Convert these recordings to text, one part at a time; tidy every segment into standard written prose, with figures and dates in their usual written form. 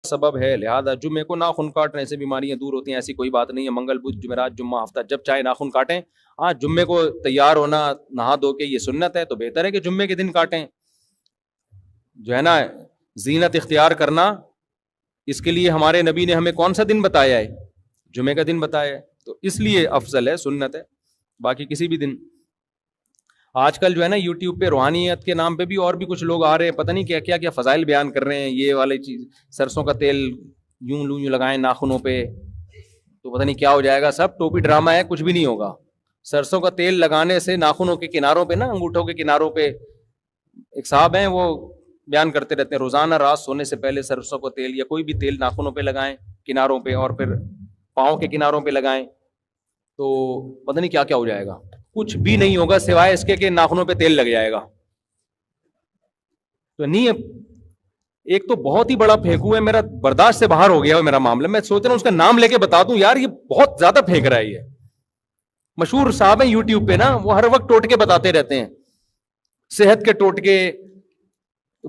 سبب ہے, لہذا جمعے کو ناخن کاٹنے سے بیماریاں دور ہوتی ہیں. ایسی کوئی بات نہیں ہے, منگل بدھ جمعرات جمعہ ہفتہ جب چاہے ناخن کاٹیں. ہاں جمعے کو تیار ہونا نہا دھو کے یہ سنت ہے, تو بہتر ہے کہ جمعے کے دن کاٹیں. جو ہے نا زینت اختیار کرنا, اس کے لیے ہمارے نبی نے ہمیں کون سا دن بتایا ہے؟ جمعے کا دن بتایا ہے, تو اس لیے افضل ہے, سنت ہے. باقی کسی بھی دن. آج کل جو ہے نا یوٹیوب پہ روحانیت کے نام پہ بھی اور بھی کچھ لوگ آ رہے ہیں, پتہ نہیں کیا کیا کیا فضائل بیان کر رہے ہیں. یہ والے چیز سرسوں کا تیل یوں لگائیں ناخنوں پہ تو پتہ نہیں کیا ہو جائے گا. سب ٹوپی ڈرامہ ہے, کچھ بھی نہیں ہوگا. سرسوں کا تیل لگانے سے ناخنوں کے کناروں پہ نا, انگوٹھوں کے کناروں پہ, ایک صاحب ہیں وہ بیان کرتے رہتے ہیں روزانہ رات سونے سے پہلے سرسوں کا تیل یا کوئی بھی تیل ناخنوں پہ لگائیں کناروں پہ, اور پھر پاؤں کے کناروں پہ لگائیں تو پتہ نہیں کیا کیا ہو جائے گا. کچھ بھی نہیں ہوگا سوائے اس کے کہ ناخنوں پہ تیل لگ جائے گا. تو نہیں, ایک تو بہت ہی بڑا پھینکو ہے, میرا برداشت سے باہر ہو گیا ہے میرا معاملہ. میں سوچ رہا ہوں اس کا نام لے کے بتا دوں یار, یہ بہت زیادہ پھینک رہا ہے. یہ مشہور صاحب ہیں یوٹیوب پہ نا, وہ ہر وقت ٹوٹکے بتاتے رہتے ہیں, صحت کے ٹوٹکے.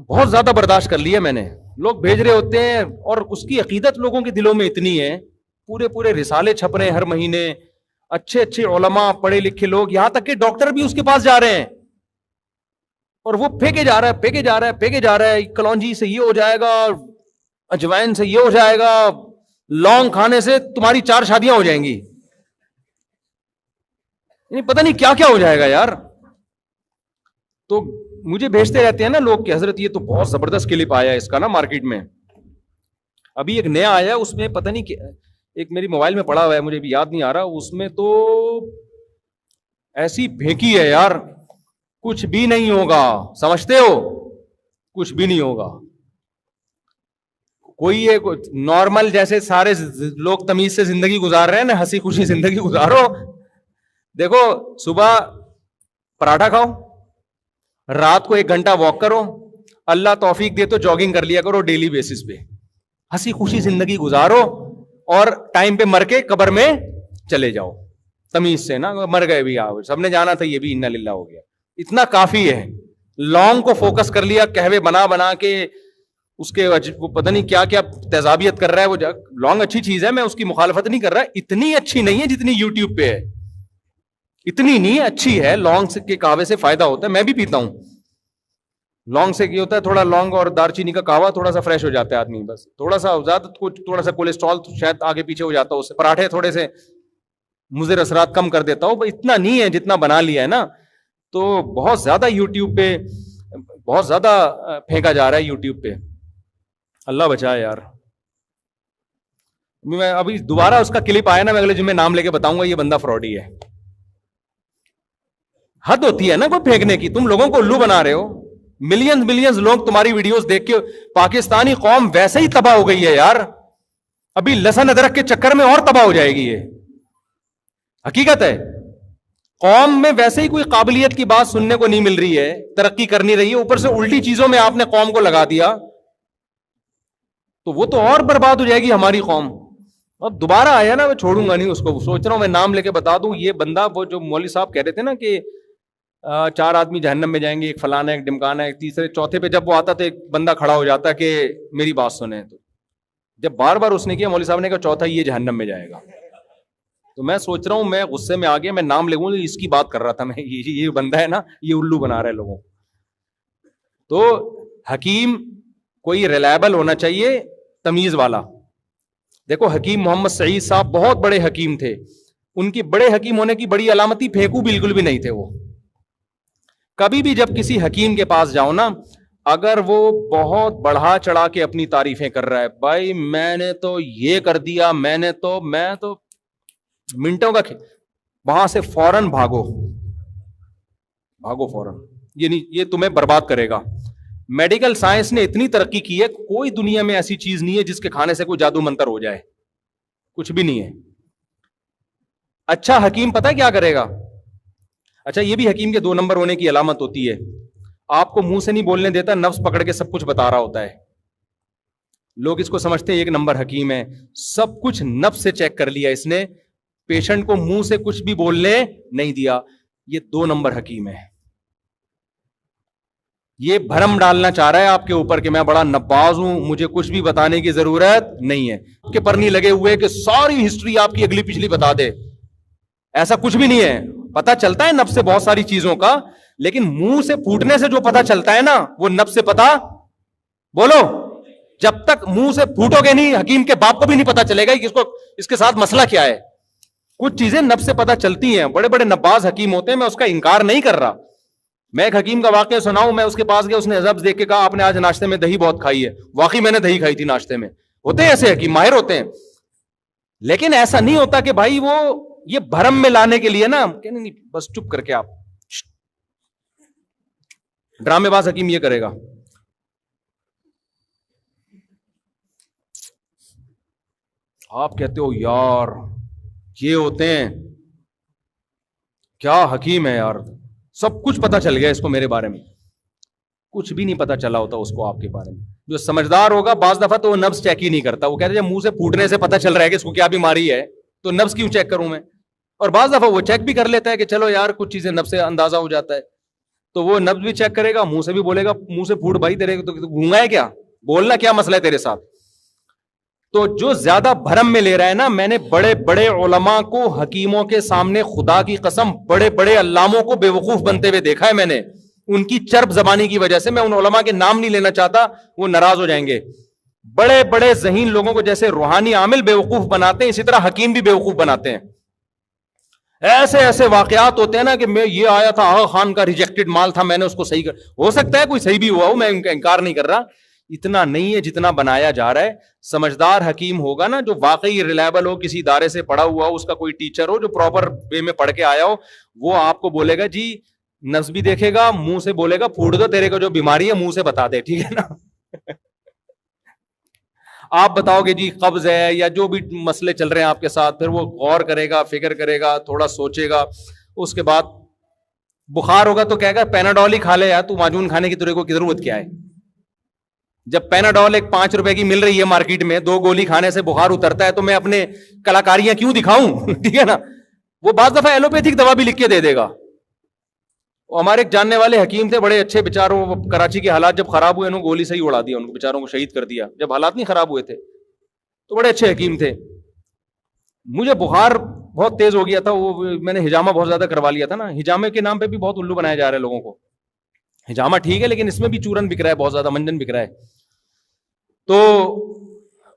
بہت زیادہ برداشت کر لیا میں نے. لوگ بھیج رہے ہوتے ہیں اور اس کی عقیدت لوگوں کے دلوں میں اتنی ہے, پورے رسالے چھپ رہے ہیں ہر مہینے, اچھے علماء پڑھے لکھے لوگ, یہاں تک کہ ڈاکٹر بھی اس کے پاس جا رہے ہیں, اور وہ پھینکے جا رہا ہے کلونجی سے یہ ہو جائے گا, اجوائن سے یہ ہو جائے گا, لونگ کھانے سے تمہاری 4 شادیاں ہو جائیں گی. پتہ نہیں کیا کیا ہو جائے گا یار. تو مجھے بھیجتے رہتے ہیں نا لوگ کہ حضرت یہ تو بہت زبردست کلپ آیا ہے اس کا نا مارکیٹ میں, ابھی ایک نیا آیا ہے, اس میں پتہ نہیں ایک میری موبائل میں پڑا ہوا ہے, مجھے بھی یاد نہیں آ رہا, اس میں تو ایسی پھینکی ہے یار, کچھ بھی نہیں ہوگا. سمجھتے ہو, کچھ بھی نہیں ہوگا. کوئی ایک نارمل جیسے سارے لوگ تمیز سے زندگی گزار رہے ہیں نا, ہنسی خوشی زندگی گزارو. دیکھو صبح پراٹھا کھاؤ, رات کو 1 گھنٹہ واک کرو, اللہ توفیق دے تو جاگنگ کر لیا کرو ڈیلی بیسس پہ, ہنسی خوشی زندگی گزارو, اور ٹائم پہ مر کے قبر میں چلے جاؤ تمیز سے نا. مر گئے بھی, آؤ سب نے جانا تھا, یہ بھی انا للہ ہو گیا. اتنا کافی ہے. لانگ کو فوکس کر لیا, کہوے بنا کے اس کے وہ پتہ نہیں کیا کیا تیزابیت کر رہا ہے. وہ لانگ اچھی چیز ہے, میں اس کی مخالفت نہیں کر رہا, اتنی اچھی نہیں ہے جتنی یوٹیوب پہ ہے. اتنی نہیں اچھی ہے. لانگ کے کہوے سے فائدہ ہوتا ہے, میں بھی پیتا ہوں. لانگ سے کیا ہوتا ہے, تھوڑا لانگ اور دار چینی کا کہوا تھوڑا سا فریش ہو جاتا ہے آدمی, بس تھوڑا سا زیادہ تھوڑا سا کولیسٹرول شاید آگے پیچھے ہو جاتا ہے اس سے. پراٹھے تھوڑے سے مضر اثرات کم کر دیتا ہوں, اتنا نہیں ہے جتنا بنا لیا ہے نا. تو بہت زیادہ یوٹیوب پہ بہت زیادہ پھینکا جا رہا ہے یوٹیوب پہ. اللہ بچائے یار. میں ابھی دوبارہ اس کا کلپ آیا نا, میں اگلے جمعے نام لے کے بتاؤں گا یہ بندہ فراڈی ہے. حد ہوتی ہے نا کوئی پھینکنے کی. تم لوگوں کو الو بنا رہے ہو. ملینز لوگ تمہاری ویڈیوز دیکھ کے, پاکستانی قوم ویسے ہی تباہ ہو گئی ہے یار. ابھی لہسن ادرک کے چکر میں اور تباہ ہو جائے گی. یہ حقیقت ہے. قوم میں ویسے ہی کوئی قابلیت کی بات سننے کو نہیں مل رہی ہے, ترقی کر نہیں رہی ہے, اوپر سے الٹی چیزوں میں آپ نے قوم کو لگا دیا, تو وہ تو اور برباد ہو جائے گی ہماری قوم. اب دوبارہ آیا نا, میں چھوڑوں گا نہیں اس کو. سوچ رہا ہوں میں نام لے کے بتا دوں. یہ بندہ, وہ جو مولوی صاحب کہہ رہے تھے نا کہ 4 آدمی جہنم میں جائیں گے, ایک فلانا ایک ڈمکانا, ایک تیسرے چوتھے پہ جب وہ آتا تو ایک بندہ کھڑا ہو جاتا کہ میری بات سنیں. تو جب بار بار اس نے کیا, مولوی صاحب نے کہا چوتھا یہ جہنم میں جائے گا. تو میں سوچ رہا ہوں, میں غصے میں آ گیا, میں نام لے لوں, اس کی بات کر رہا تھا میں. یہ بندہ ہے نا, یہ الو بنا رہا ہے لوگوں. تو حکیم کوئی ریلائبل ہونا چاہیے, تمیز والا. دیکھو حکیم محمد سعید صاحب بہت بڑے حکیم تھے. ان کی بڑے حکیم ہونے کی بڑی علامتی پھینکو بالکل بھی نہیں تھے. وہ کبھی بھی جب کسی حکیم کے پاس جاؤ نا, اگر وہ بہت بڑھا چڑھا کے اپنی تعریفیں کر رہا ہے, بھائی میں نے تو یہ کر دیا, میں تو منٹوں کا وہاں سے فوراً بھاگو فوراً. یہ تمہیں برباد کرے گا. میڈیکل سائنس نے اتنی ترقی کی ہے, کوئی دنیا میں ایسی چیز نہیں ہے جس کے کھانے سے کوئی جادو منتر ہو جائے. کچھ بھی نہیں ہے. اچھا حکیم پتہ کیا کرے گا؟ اچھا یہ بھی حکیم کے 2 نمبر ہونے کی علامت ہوتی ہے. آپ کو منہ سے نہیں بولنے دیتا, نفس پکڑ کے سب کچھ بتا رہا ہوتا ہے. لوگ اس کو سمجھتے ہیں 1 نمبر حکیم ہے. سب کچھ نفس سے چیک کر لیا اس نے, پیشنٹ کو منہ سے کچھ بھی بولنے نہیں دیا. یہ 2 نمبر حکیم ہے. یہ بھرم ڈالنا چاہ رہا ہے آپ کے اوپر کہ میں بڑا نباز ہوں, مجھے کچھ بھی بتانے کی ضرورت نہیں ہے, کہ پر نہیں لگے ہوئے کہ ساری ہسٹری آپ کی اگلی پچھلی بتا دے. ایسا کچھ بھی نہیں ہے. پتا چلتا ہے نفس سے بہت ساری چیزوں کا, لیکن منہ سے پھوٹنے سے جو پتا چلتا ہے نا وہ نفس سے پتا, بولو, جب تک منہ سے پھوٹو گے نہیں, حکیم کے باپ کو بھی نہیں پتا چلے گا کہ اس کے ساتھ مسئلہ کیا ہے. کچھ چیزیں نفس سے پتا چلتی ہیں. بڑے بڑے نباز حکیم ہوتے ہیں, میں اس کا انکار نہیں کر رہا. میں ایک حکیم کا واقعہ سناؤں, میں اس کے پاس گیا, اس نے عجب دیکھ کے کہا آپ نے آج ناشتے میں دہی بہت کھائی ہے. واقعی میں نے دہی کھائی تھی ناشتے میں. ہوتے ہیں ایسے حکیم, ماہر ہوتے ہیں, لیکن ایسا نہیں ہوتا کہ بھائی وہ یہ بھرم میں لانے کے لیے نا کہ نہیں بس چپ کر کے آپ, ڈرامے باز حکیم یہ کرے گا. آپ کہتے ہو یار یہ ہوتے ہیں, کیا حکیم ہے یار, سب کچھ پتا چل گیا اس کو میرے بارے میں. کچھ بھی نہیں پتا چلا ہوتا اس کو آپ کے بارے میں. جو سمجھدار ہوگا بعض دفعہ تو وہ نبض چیک ہی نہیں کرتا. وہ کہتے ہیں منہ سے پھوٹنے سے پتا چل رہا ہے کہ اس کو کیا بیماری ہے, تو نبض کیوں چیک کروں میں. اور بعض دفعہ وہ چیک بھی کر لیتا ہے کہ چلو یار کچھ چیزیں نبض سے اندازہ ہو جاتا ہے, تو وہ نبض بھی چیک کرے گا, منہ سے بھی بولے گا, منہ سے پھوٹ بھائی تیرے تو گونگا ہے کیا, بولنا کیا مسئلہ ہے تیرے ساتھ. تو جو زیادہ بھرم میں لے رہا ہے نا, میں نے بڑے بڑے علماء کو حکیموں کے سامنے خدا کی قسم بڑے بڑے علاموں کو بے وقوف بنتے ہوئے دیکھا ہے میں نے. ان کی چرب زبانی کی وجہ سے, میں ان علماء کے نام نہیں لینا چاہتا, وہ ناراض ہو جائیں گے. بڑے بڑے ذہین لوگوں کو جیسے روحانی عامل بے وقوف بناتے ہیں, اسی طرح حکیم بھی بے وقوف بناتے ہیں. ایسے ایسے واقعات ہوتے ہیں نا کہ میں یہ آیا تھا آغا خان کا ریجیکٹڈ مال تھا, میں نے اس کو صحیح کر, ہو سکتا ہے کوئی صحیح بھی ہوا ہو, میں انکار نہیں کر رہا. اتنا نہیں ہے جتنا بنایا جا رہا ہے. سمجھدار حکیم ہوگا نا, جو واقعی ریلائبل ہو, کسی ادارے سے پڑھا ہوا ہو, اس کا کوئی ٹیچر ہو جو پراپر وے میں پڑھ کے آیا ہو, وہ آپ کو بولے گا جی نفس بھی دیکھے گا, منہ سے بولے گا پھوٹ دو تیرے کو جو بیماری ہے منہ سے بتا دے, ٹھیک ہے نا. آپ بتاؤ گے جی قبض ہے یا جو بھی مسئلے چل رہے ہیں آپ کے ساتھ, پھر وہ غور کرے گا, فکر کرے گا, تھوڑا سوچے گا. اس کے بعد بخار ہوگا تو کہے گا پیناڈول ہی کھا لے یار, تو معجون کھانے کی تیرے کو کی ضرورت کیا ہے. جب پیناڈول ایک 5 روپے کی مل رہی ہے مارکیٹ میں, 2 گولی کھانے سے بخار اترتا ہے, تو میں اپنے کلاکاریاں کیوں دکھاؤں, ٹھیک ہے نا. وہ بعض دفعہ ایلوپیتھک دوا بھی لکھ کے دے دے گا. ہمارے ایک جاننے والے حکیم تھے, بڑے اچھے بیچاروں, کراچی کے حالات جب خراب ہوئے انہوں نے گولی سے ہی اڑا دیا, ان کو بیچاروں کو شہید کر دیا. جب حالات نہیں خراب ہوئے تھے تو بڑے اچھے حکیم تھے. مجھے بخار بہت تیز ہو گیا تھا, وہ میں نے ہجامہ بہت زیادہ کروا لیا تھا نا. ہجامے کے نام پہ بھی بہت الو بنایا جا رہا ہے لوگوں کو. ہجامہ ٹھیک ہے لیکن اس میں بھی چورن بک رہا ہے, بہت زیادہ منجن بک رہا ہے. تو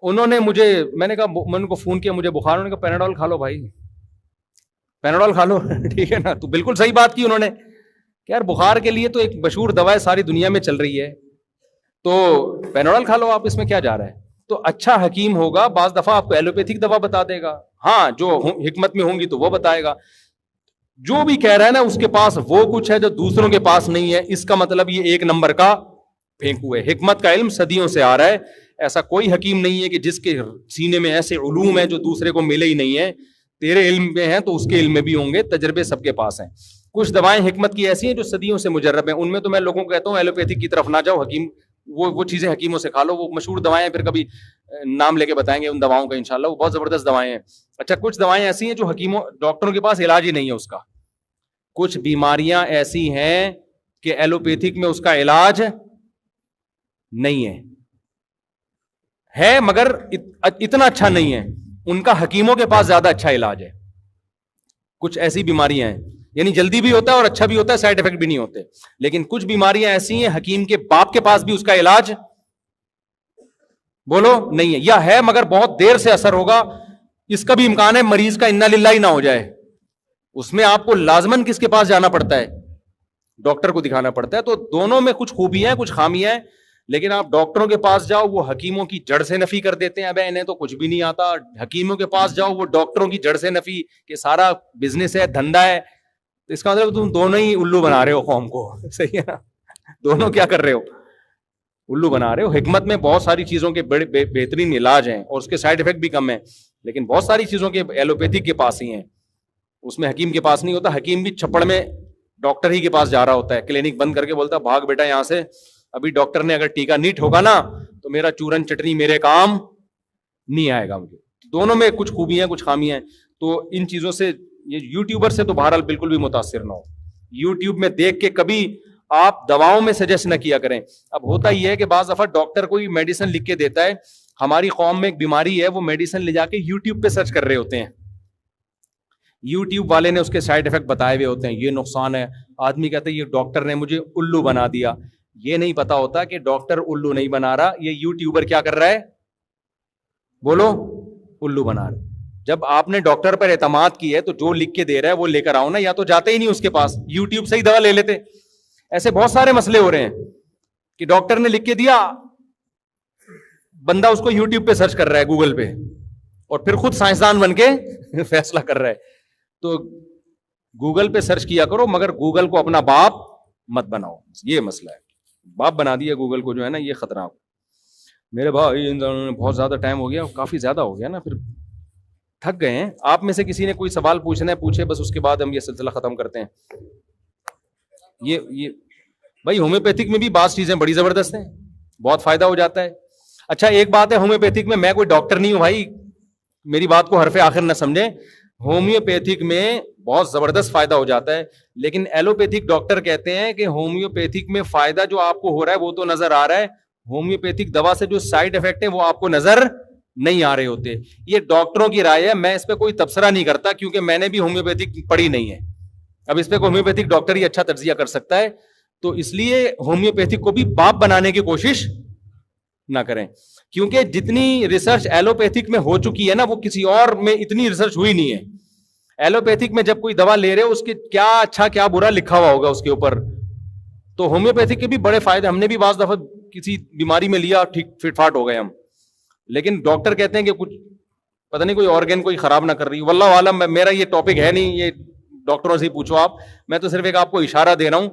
انہوں نے مجھے, میں نے کہا, میں ان کو فون کیا, مجھے بخار, انہوں نے کہا پیناڈول کھا لو بھائی, پیناڈول کھا لو, ٹھیک ہے نا. تو بالکل صحیح بات کی انہوں نے کہ یار بخار کے لیے تو ایک مشہور دوا ہے, ساری دنیا میں چل رہی ہے, تو پیناڈول کھا لو آپ, اس میں کیا جا رہا ہے. تو اچھا حکیم ہوگا بعض دفعہ آپ کو ایلوپیتھک دوا بتا دے گا, ہاں جو حکمت میں ہوں گی تو وہ بتائے گا. جو بھی کہہ رہا ہے نا اس کے پاس وہ کچھ ہے جو دوسروں کے پاس نہیں ہے, اس کا مطلب یہ 1 نمبر کا پھینکو ہے. حکمت کا علم صدیوں سے آ رہا ہے. ایسا کوئی حکیم نہیں ہے کہ جس کے سینے میں ایسے علوم ہیں جو دوسرے کو ملے ہی نہیں ہے. تیرے علم میں ہیں تو اس کے علم میں بھی ہوں گے, تجربے سب کے پاس ہیں. کچھ دوائیں حکمت کی ایسی ہیں جو صدیوں سے مجرب ہیں, ان میں تو میں لوگوں کو کہتا ہوں ایلوپیتھک کی طرف نہ جاؤ, حکیم وہ چیزیں حکیموں سے کھا لو. وہ مشہور دوائیں پھر کبھی نام لے کے بتائیں گے ان دواؤں کا انشاءاللہ, وہ بہت زبردست دوائیں ہیں. اچھا, کچھ دوائیں ایسی ہیں جو حکیموں ڈاکٹروں کے پاس علاج ہی نہیں ہے اس کا. کچھ بیماریاں ایسی ہیں کہ ایلوپیتھک میں اس کا علاج نہیں ہے مگر اتنا اچھا نہیں ہے. ان کا حکیموں کے پاس زیادہ اچھا علاج ہے. کچھ ایسی بیماریاں ہیں, یعنی جلدی بھی ہوتا ہے اور اچھا بھی ہوتا ہے, سائڈ افیکٹ بھی نہیں ہوتے. لیکن کچھ بیماریاں ایسی ہیں حکیم کے باپ کے پاس بھی اس کا علاج بولو نہیں ہے, یا ہے مگر بہت دیر سے اثر ہوگا. اس کا بھی امکان ہے مریض کا انا للہ ہی نہ ہو جائے. اس میں آپ کو لازماً کس کے پاس جانا پڑتا ہے, ڈاکٹر کو دکھانا پڑتا ہے. تو دونوں میں کچھ خوبیاں ہیں کچھ خامیاں ہیں. لیکن آپ ڈاکٹروں کے پاس جاؤ وہ حکیموں کی جڑ سے نفی کر دیتے ہیں, ابے انہیں تو کچھ بھی نہیں آتا. حکیموں کے پاس جاؤ وہ ڈاکٹروں کی جڑ سے نفی کہ سارا بزنس ہے, دھندا ہے. اس کا مطلب تم دونوں ہی الو بنا رہے ہو قوم کو, صحیح ہے نا. دونوں کیا کر رہے ہو, الو بنا رہے ہو. حکمت میں بہت ساری چیزوں کے بڑے بہترین علاج ہیں اور اس کے سائڈ افیکٹ بھی کم ہیں, لیکن بہت ساری چیزوں کے ایلوپیتھک کے پاس ہی ہیں, اس میں حکیم کے پاس نہیں ہوتا. حکیم بھی چھپڑ میں ڈاکٹر ہی کے پاس جا رہا ہوتا ہے, کلینک بند کر کے بولتا ہے بھاگ بیٹا یہاں سے, ابھی ڈاکٹر نے اگر ٹیکا نہیں ٹھوکا نا تو میرا چورن چٹنی میرے کام نہیں آئے گا مجھے. دونوں میں کچھ خوبیاں کچھ خامیاں ہیں. تو ان چیزوں سے یہ یوٹیوبر سے تو بہرحال بالکل بھی متاثر نہ ہو. یوٹیوب میں دیکھ کے کبھی آپ دواؤں میں سجیسٹ نہ کیا کریں. اب ہوتا یہ ہے کہ بعض دفعہ ڈاکٹر کوئی میڈیسن لکھ کے دیتا ہے, ہماری قوم میں ایک بیماری ہے, وہ میڈیسن لے جا کے یوٹیوب پہ سرچ کر رہے ہوتے ہیں, یوٹیوب والے نے اس کے سائڈ افیکٹ بتائے ہوئے ہوتے ہیں, یہ نقصان ہے. آدمی کہتا ہے یہ ڈاکٹر نے مجھے الو بنا دیا. یہ نہیں پتا ہوتا کہ ڈاکٹر الو نہیں بنا رہا, یہ یوٹیوبر کیا کر رہا ہے, بولو, الو بنا رہا ہے. جب آپ نے ڈاکٹر پر اعتماد کی ہے تو جو لکھ کے دے رہا ہے وہ لے کر آؤ نا, یا تو جاتے ہی نہیں اس کے پاس, یوٹیوب سے ہی دوا لے لیتے. ایسے بہت سارے مسئلے ہو رہے ہیں کہ ڈاکٹر نے لکھ کے دیا, بندہ اس کو یوٹیوب پہ سرچ کر رہا ہے, گوگل پہ, اور پھر خود سائنسدان بن کے فیصلہ کر رہا ہے. تو گوگل پہ سرچ کیا کرو, مگر گوگل کو اپنا باپ مت بناؤ, یہ مسئلہ ہے. باپ بنا دیا گوگل کو جو ہے نا, یہ خطرہ. میرے بھائی بہت زیادہ ٹائم ہو گیا, کافی زیادہ ہو گیا نا, پھر تھک گئے ہیں. آپ میں سے کسی نے کوئی سوال پوچھنا ہے پوچھے, بس اس کے بعد ہم یہ سلسلہ ختم کرتے ہیں. یہ بھائی ہومیوپیتھک میں بھی بعض چیزیں بڑی زبردست ہیں, بہت فائدہ ہو جاتا ہے. اچھا ایک بات ہے, ہومیوپیتھک میں کوئی ڈاکٹر نہیں ہوں بھائی, میری بات کو حرف آخر نہ سمجھیں. ہومیوپیتھک میں بہت زبردست فائدہ ہو جاتا ہے, لیکن ایلوپیتھک ڈاکٹر کہتے ہیں کہ ہومیوپیتھک میں فائدہ جو آپ کو ہو رہا ہے وہ تو نظر آ رہا ہے, ہومیوپیتھک دوا سے جو سائڈ افیکٹ ہیں وہ آپ کو نظر نہیں آ رہے ہوتے. یہ ڈاکٹروں کی رائے ہے, میں اس پہ کوئی تبصرہ نہیں کرتا کیونکہ میں نے بھی ہومیوپیتھک پڑھی نہیں ہے. اب اس پہ کوئی ہومیوپیتھک ڈاکٹر ہی اچھا تجزیہ کر سکتا ہے, تو اس لیے ہومیوپیتھک کو بھی باپ بنانے کی کوشش نہ کریں, کیونکہ جتنی ریسرچ ایلوپیتھک میں ہو چکی ہے نا, وہ کسی اور میں اتنی ریسرچ ہوئی نہیں ہے. ایلوپیتھک میں جب کوئی دوا لے رہے ہو اس کے کیا اچھا کیا برا لکھا ہوا ہوگا اس کے اوپر. تو ہومیوپیتھک کے بھی بڑے فائدے, ہم نے بھی بعض دفعہ کسی بیماری میں لیا, ٹھیک فٹ فاٹ ہو گئے ہم, لیکن ڈاکٹر کہتے ہیں کہ کچھ پتہ نہیں کوئی آرگن کوئی خراب نہ کر رہی. واللہ عالم, میرا یہ ٹاپک ہے نہیں, یہ ڈاکٹروں سے ہی پوچھو آپ. میں تو صرف ایک آپ کو اشارہ دے رہا ہوں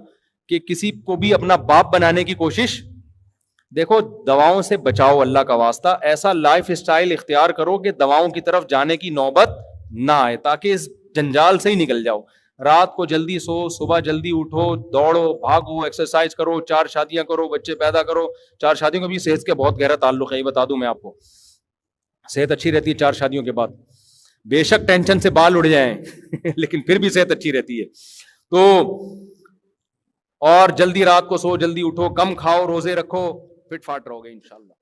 کہ کسی کو بھی اپنا باپ بنانے کی کوشش, دیکھو دواؤں سے بچاؤ اللہ کا واسطہ. ایسا لائف اسٹائل اختیار کرو کہ دواؤں کی طرف جانے کی نوبت نہ آئے, تاکہ اس جنجال سے ہی نکل جاؤ. رات کو جلدی سو, صبح جلدی اٹھو, دوڑو بھاگو, ایکسرسائز کرو, 4 شادیاں کرو, بچے پیدا کرو. 4 شادیوں کا بھی صحت کے بہت گہرا تعلق ہے, یہ بتا دوں میں آپ کو. صحت اچھی رہتی ہے 4 شادیوں کے بعد, بے شک ٹینشن سے بال اڑ جائیں لیکن پھر بھی صحت اچھی رہتی ہے. تو اور جلدی رات کو سو, جلدی اٹھو, کم کھاؤ, روزے رکھو, فٹ فاٹ رہو گے انشاءاللہ.